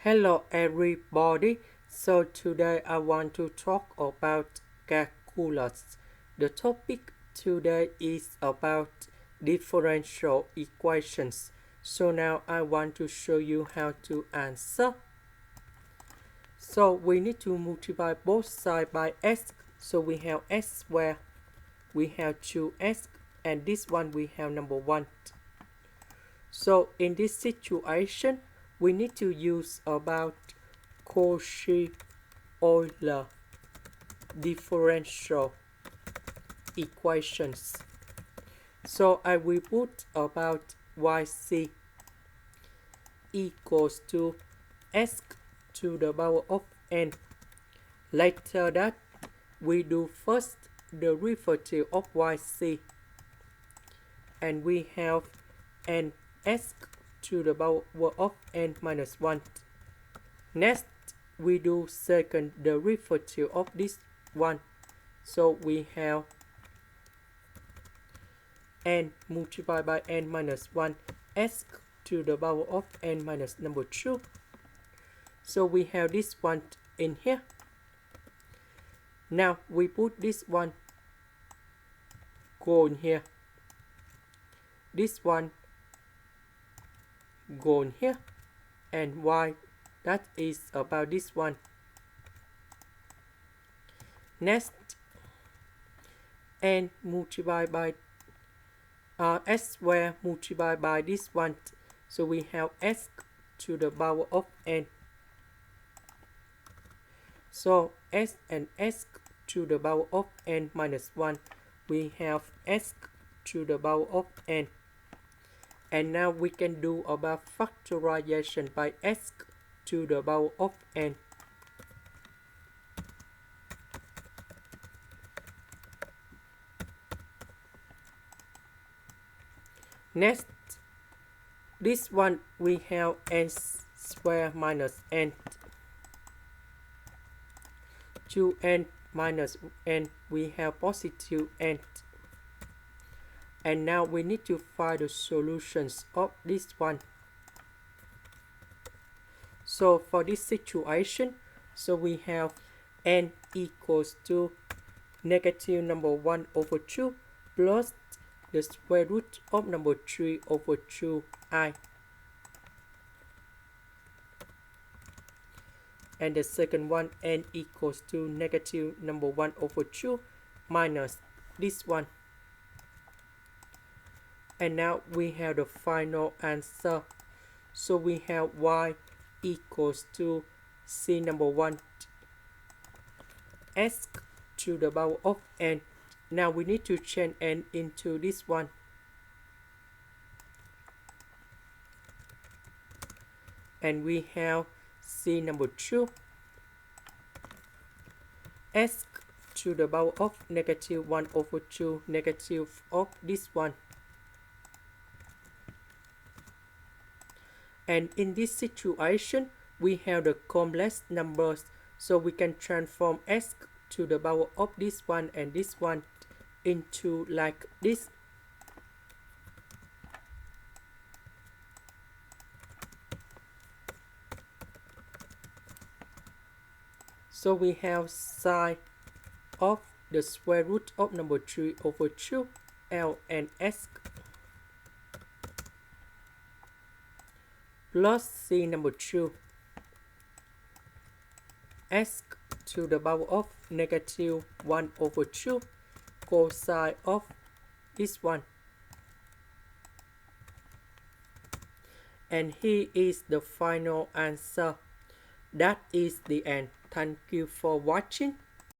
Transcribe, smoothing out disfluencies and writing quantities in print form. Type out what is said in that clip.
Hello everybody, so today I want to talk about calculus. The topic today is about differential equations. So now I want to show you how to answer. So we need to multiply both sides by s. So we have s squared, we have 2s, and this one we have number 1. So in this situation, we need to use about Cauchy-Euler Differential equations. So I will put about yc equals to s to the power of n. Later that, we do first the derivative of yc, and we have n s to the power of n minus 1. Next, we do second derivative of this one. So we have n multiplied by n minus 1 s to the power of n minus number 2. So we have this one in here. Now we put this one go in here. This one go in here, and y that is about this one. Next, n multiplied by s squared multiplied by this one. So we have s to the power of n. So s and s to the power of n minus 1. We have s to the power of n. And now we can do about factorization by s to the power of n. Next, this one we have n squared minus n. 2n minus n, we have positive n. And now we need to find the solutions of this one. So for this situation, so we have n equals to negative number 1 over 2 plus the square root of number 3 over 2i. And the second one, n equals to negative number 1 over 2 minus this one. And now we have the final answer. So we have y equals to c number 1 s to the power of n. Now we need to change n into this one. And we have c number 2 s to the power of negative 1 over 2 negative of this one. And in this situation, we have the complex numbers, so we can transform s to the power of this one and this one into like this. So we have sine of the square root of number 3 over 2 L and S plus C number 2 S to the power of negative 1 over 2 cosine of this one. And here is the final answer. That is the end. Thank you for watching.